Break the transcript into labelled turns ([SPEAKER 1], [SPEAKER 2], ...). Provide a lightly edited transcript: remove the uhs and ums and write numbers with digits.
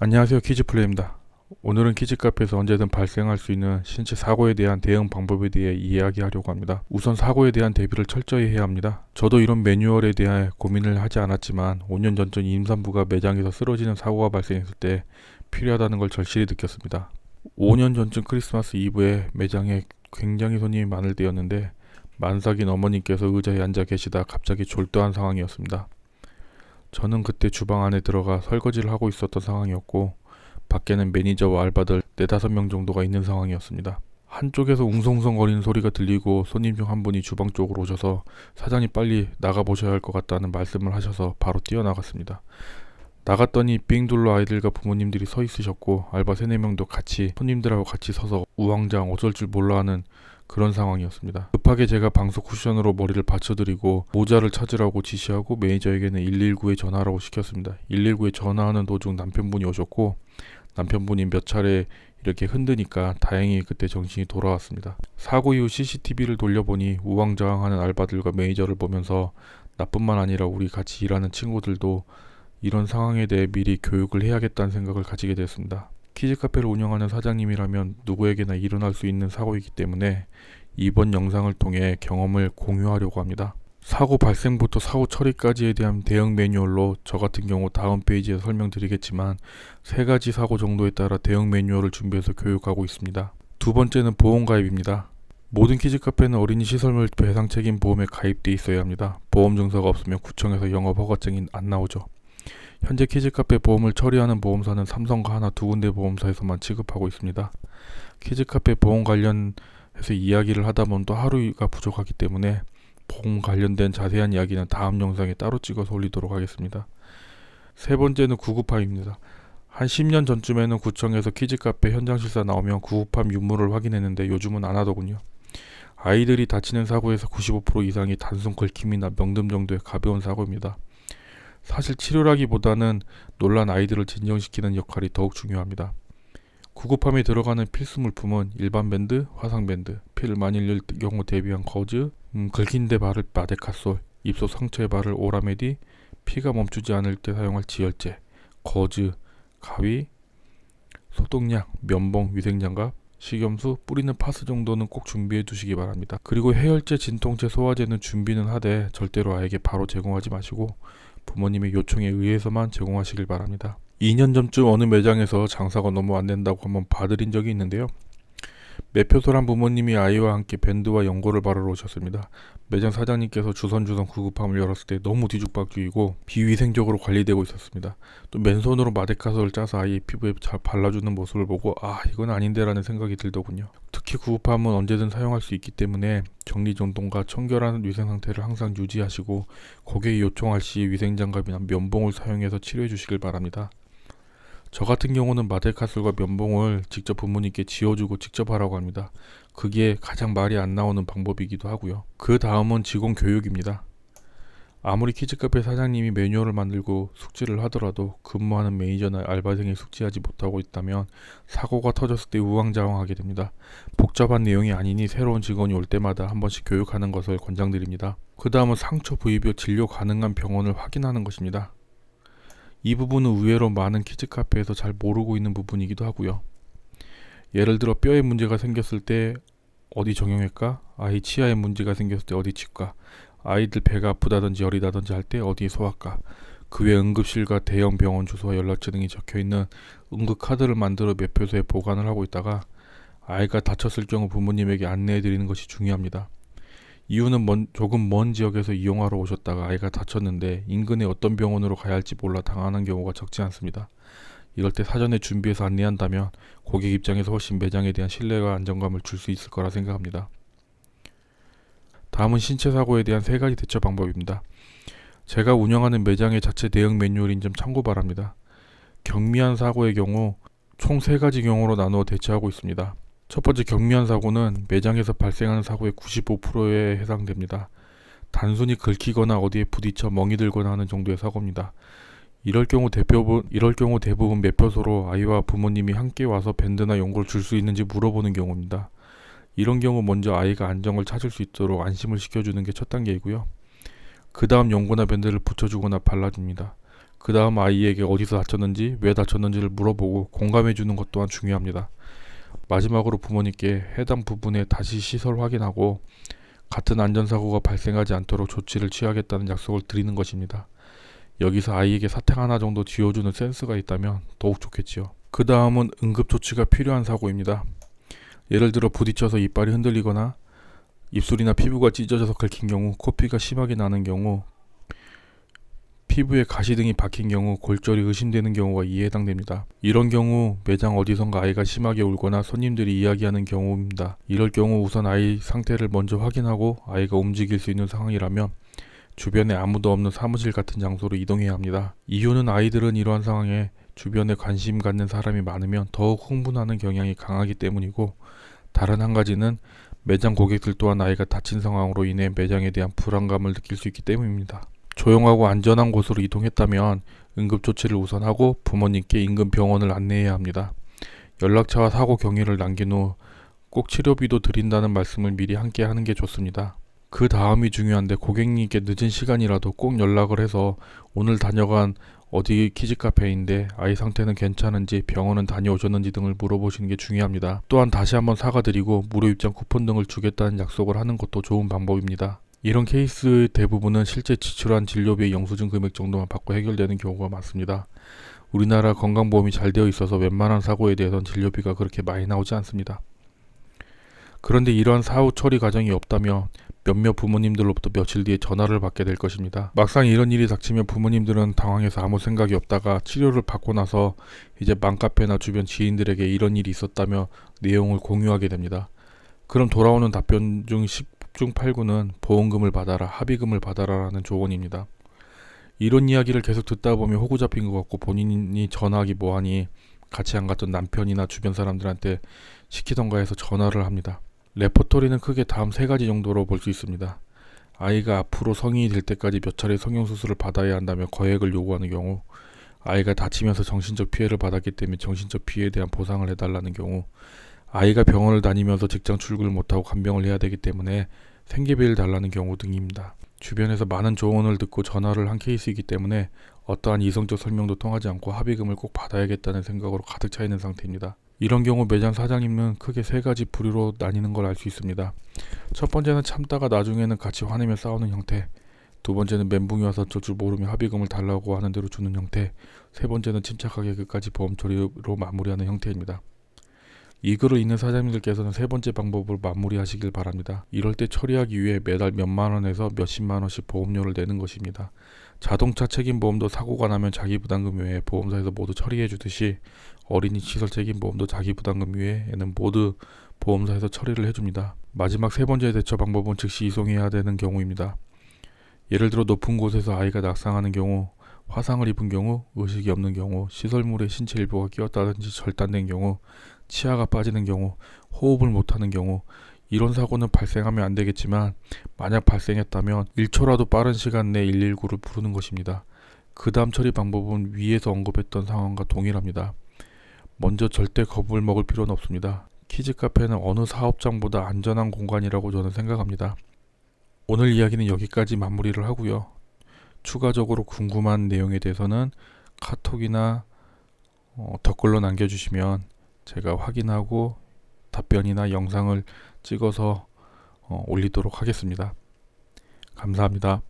[SPEAKER 1] 안녕하세요. 키즈플레이입니다. 오늘은 키즈카페에서 언제든 발생할 수 있는 신체 사고에 대한 대응 방법에 대해 이야기하려고 합니다. 우선 사고에 대한 대비를 철저히 해야 합니다. 저도 이런 매뉴얼에 대해 고민을 하지 않았지만 5년 전쯤 임산부가 매장에서 쓰러지는 사고가 발생했을 때 필요하다는 걸 절실히 느꼈습니다. 5년 전쯤 크리스마스 이브에 매장에 굉장히 손님이 많을 때였는데 만삭인 어머님께서 의자에 앉아 계시다 갑자기 졸도한 상황이었습니다. 저는 그때 주방 안에 들어가 설거지를 하고 있었던 상황이었고 밖에는 매니저와 알바들 4~5명 정도가 있는 상황이었습니다. 한쪽에서 웅성웅성거리는 소리가 들리고 손님 중 한 분이 주방 쪽으로 오셔서 사장님 빨리 나가보셔야 할 것 같다는 말씀을 하셔서 바로 뛰어나갔습니다. 나갔더니 빙둘러 아이들과 부모님들이 서 있으셨고 알바 3~4명도 같이 손님들하고 같이 서서 우왕좌왕 어쩔 줄 몰라 하는 그런 상황이었습니다. 급하게 제가 방석 쿠션으로 머리를 받쳐드리고 모자를 찾으라고 지시하고 매니저에게는 119에 전화하라고 시켰습니다. 119에 전화하는 도중 남편분이 오셨고 남편분이 몇 차례 이렇게 흔드니까 다행히 그때 정신이 돌아왔습니다. 사고 이후 CCTV를 돌려보니 우왕좌왕하는 알바들과 매니저를 보면서 나뿐만 아니라 우리 같이 일하는 친구들도 이런 상황에 대해 미리 교육을 해야겠다는 생각을 가지게 됐습니다. 키즈카페를 운영하는 사장님이라면 누구에게나 일어날 수 있는 사고이기 때문에 이번 영상을 통해 경험을 공유하려고 합니다. 사고 발생부터 사고 처리까지에 대한 대응 매뉴얼로 저 같은 경우 다음 페이지에 설명드리겠지만 3가지 사고 정도에 따라 대응 매뉴얼을 준비해서 교육하고 있습니다. 두 번째는 보험가입입니다. 모든 키즈카페는 어린이 시설물 배상 책임 보험에 가입돼 있어야 합니다. 보험 증서가 없으면 구청에서 영업 허가증이 안 나오죠. 현재 키즈카페 보험을 처리하는 보험사는 삼성과 하나 2군데 보험사에서만 취급하고 있습니다. 키즈카페 보험 관련해서 이야기를 하다 보면 또 하루가 부족하기 때문에 보험 관련된 자세한 이야기는 다음 영상에 따로 찍어서 올리도록 하겠습니다. 세 번째는 구급함입니다. 한 10년 전쯤에는 구청에서 키즈카페 현장 실사 나오면 구급함 유무를 확인했는데 요즘은 안 하더군요. 아이들이 다치는 사고에서 95% 이상이 단순 긁힘이나 명듬 정도의 가벼운 사고입니다. 사실 치료라기보다는 놀란 아이들을 진정시키는 역할이 더욱 중요합니다. 구급함에 들어가는 필수 물품은 일반 밴드, 화상 밴드, 피를 많이 흘릴 경우 대비한 거즈, 긁힌 데 바를 마데카솔, 입속 상처에 바를 오라메디, 피가 멈추지 않을 때 사용할 지혈제, 거즈, 가위, 소독약, 면봉, 위생장갑, 식염수, 뿌리는 파스 정도는 꼭 준비해 두시기 바랍니다. 그리고 해열제, 진통제, 소화제는 준비는 하되 절대로 아이에게 바로 제공하지 마시고 부모님의 요청에 의해서만 제공하시길 바랍니다. 2년 전쯤 어느 매장에서 장사가 너무 안 된다고 한번 봐드린 적이 있는데요. 매표소란 부모님이 아이와 함께 밴드와 연고를 바르러 오셨습니다. 매장 사장님께서 주선주선 구급함을 열었을 때 너무 뒤죽박죽이고 비위생적으로 관리되고 있었습니다. 또 맨손으로 마데카솔을 짜서 아이의 피부에 잘 발라주는 모습을 보고 이건 아닌데 라는 생각이 들더군요. 특히 구급함은 언제든 사용할 수 있기 때문에 정리정돈과 청결한 위생상태를 항상 유지하시고 고객이 요청할 시 위생장갑이나 면봉을 사용해서 치료해 주시길 바랍니다. 저 같은 경우는 마데카솔과 면봉을 직접 부모님께 지어주고 직접 하라고 합니다. 그게 가장 말이 안 나오는 방법이기도 하고요. 그 다음은 직원 교육입니다. 아무리 키즈카페 사장님이 매뉴얼을 만들고 숙지를 하더라도 근무하는 매니저나 알바생이 숙지하지 못하고 있다면 사고가 터졌을 때 우왕좌왕하게 됩니다. 복잡한 내용이 아니니 새로운 직원이 올 때마다 한 번씩 교육하는 것을 권장드립니다. 그 다음은 상처 부위별 진료 가능한 병원을 확인하는 것입니다. 이 부분은 의외로 많은 키즈카페에서 잘 모르고 있는 부분이기도 하고요. 예를 들어 뼈에 문제가 생겼을 때 어디 정형외과, 아이 치아에 문제가 생겼을 때 어디 치과, 아이들 배가 아프다든지 여리다든지 할 때 어디 소아과, 그 외 응급실과 대형 병원 주소와 연락처 등이 적혀있는 응급카드를 만들어 매표소에 보관을 하고 있다가 아이가 다쳤을 경우 부모님에게 안내해드리는 것이 중요합니다. 이유는 조금 먼 지역에서 이용하러 오셨다가 아이가 다쳤는데 인근에 어떤 병원으로 가야 할지 몰라 당하는 경우가 적지 않습니다. 이럴 때 사전에 준비해서 안내한다면 고객 입장에서 훨씬 매장에 대한 신뢰와 안정감을 줄 수 있을 거라 생각합니다. 다음은 신체 사고에 대한 3가지 대처 방법입니다. 제가 운영하는 매장의 자체 대응 매뉴얼인 점 참고 바랍니다. 경미한 사고의 경우 총 3가지 경우로 나누어 대처하고 있습니다. 첫 번째 경미한 사고는 매장에서 발생하는 사고의 95%에 해당됩니다. 단순히 긁히거나 어디에 부딪혀 멍이 들거나 하는 정도의 사고입니다. 이럴 경우 대부분 매표소로 아이와 부모님이 함께 와서 밴드나 연고를 줄 수 있는지 물어보는 경우입니다. 이런 경우 먼저 아이가 안정을 찾을 수 있도록 안심을 시켜주는 게 첫 단계이고요. 그 다음 연고나 밴드를 붙여주거나 발라줍니다. 그 다음 아이에게 어디서 다쳤는지, 왜 다쳤는지를 물어보고 공감해주는 것 또한 중요합니다. 마지막으로 부모님께 해당 부분에 다시 시설 확인하고 같은 안전사고가 발생하지 않도록 조치를 취하겠다는 약속을 드리는 것입니다. 여기서 아이에게 사탕 하나 정도 쥐어주는 센스가 있다면 더욱 좋겠지요. 그 다음은 응급조치가 필요한 사고입니다. 예를 들어 부딪혀서 이빨이 흔들리거나 입술이나 피부가 찢어져서 긁힌 경우, 코피가 심하게 나는 경우, 피부에 가시 등이 박힌 경우, 골절이 의심되는 경우가 이에 해당됩니다. 이런 경우 매장 어디선가 아이가 심하게 울거나 손님들이 이야기하는 경우입니다. 이럴 경우 우선 아이 상태를 먼저 확인하고 아이가 움직일 수 있는 상황이라면 주변에 아무도 없는 사무실 같은 장소로 이동해야 합니다. 이유는 아이들은 이러한 상황에 주변에 관심 갖는 사람이 많으면 더욱 흥분하는 경향이 강하기 때문이고, 다른 한 가지는 매장 고객들 또한 아이가 다친 상황으로 인해 매장에 대한 불안감을 느낄 수 있기 때문입니다. 조용하고 안전한 곳으로 이동했다면 응급조치를 우선하고 부모님께 인근 병원을 안내해야 합니다. 연락처와 사고 경위를 남긴 후 꼭 치료비도 드린다는 말씀을 미리 함께 하는 게 좋습니다. 그 다음이 중요한데, 고객님께 늦은 시간이라도 꼭 연락을 해서 오늘 다녀간 어디 키즈카페인데 아이 상태는 괜찮은지, 병원은 다녀오셨는지 등을 물어보시는 게 중요합니다. 또한 다시 한번 사과드리고 무료 입장 쿠폰 등을 주겠다는 약속을 하는 것도 좋은 방법입니다. 이런 케이스의 대부분은 실제 지출한 진료비의 영수증 금액 정도만 받고 해결되는 경우가 많습니다. 우리나라 건강보험이 잘 되어 있어서 웬만한 사고에 대해서는 진료비가 그렇게 많이 나오지 않습니다. 그런데 이러한 사후 처리 과정이 없다면 몇몇 부모님들로부터 며칠 뒤에 전화를 받게 될 것입니다. 막상 이런 일이 닥치면 부모님들은 당황해서 아무 생각이 없다가 치료를 받고 나서 이제 맘카페나 주변 지인들에게 이런 일이 있었다며 내용을 공유하게 됩니다. 그럼 돌아오는 답변 중 10중 8구는 보험금을 받아라, 합의금을 받아라 라는 조언입니다. 이런 이야기를 계속 듣다 보면 호구 잡힌 것 같고 본인이 전화하기 뭐하니 같이 안 갔던 남편이나 주변 사람들한테 시키던가 해서 전화를 합니다. 레퍼토리는 크게 다음 3가지 정도로 볼 수 있습니다. 아이가 앞으로 성인이 될 때까지 몇 차례 성형수술을 받아야 한다며 거액을 요구하는 경우, 아이가 다치면서 정신적 피해를 받았기 때문에 정신적 피해에 대한 보상을 해달라는 경우, 아이가 병원을 다니면서 직장 출근을 못하고 간병을 해야 되기 때문에 생계비를 달라는 경우 등입니다. 주변에서 많은 조언을 듣고 전화를 한 케이스이기 때문에 어떠한 이성적 설명도 통하지 않고 합의금을 꼭 받아야겠다는 생각으로 가득 차 있는 상태입니다. 이런 경우 매장 사장님은 크게 3가지 부류로 나뉘는 걸 알 수 있습니다. 첫 번째는 참다가 나중에는 같이 화내며 싸우는 형태, 두 번째는 멘붕이 와서 어쩔 줄 모르며 합의금을 달라고 하는 대로 주는 형태, 세 번째는 침착하게 끝까지 보험 처리로 마무리하는 형태입니다. 이 글을 읽는 사장님들께서는 3번째 방법을 마무리하시길 바랍니다. 이럴 때 처리하기 위해 매달 몇만 원에서 몇십만 원씩 보험료를 내는 것입니다. 자동차 책임보험도 사고가 나면 자기부담금 외에 보험사에서 모두 처리해 주듯이 어린이 시설 책임보험도 자기부담금 외에는 모두 보험사에서 처리를 해줍니다. 마지막 3번째 대처 방법은 즉시 이송해야 되는 경우입니다. 예를 들어 높은 곳에서 아이가 낙상하는 경우, 화상을 입은 경우, 의식이 없는 경우, 시설물에 신체 일부가 끼었다든지 절단된 경우, 치아가 빠지는 경우, 호흡을 못하는 경우, 이런 사고는 발생하면 안 되겠지만 만약 발생했다면 1초라도 빠른 시간 내에 119를 부르는 것입니다. 그 다음 처리 방법은 위에서 언급했던 상황과 동일합니다. 먼저 절대 겁을 먹을 필요는 없습니다. 키즈카페는 어느 사업장보다 안전한 공간이라고 저는 생각합니다. 오늘 이야기는 여기까지 마무리를 하고요. 추가적으로 궁금한 내용에 대해서는 카톡이나 댓글로 남겨주시면 제가 확인하고 답변이나 영상을 찍어서 올리도록 하겠습니다. 감사합니다.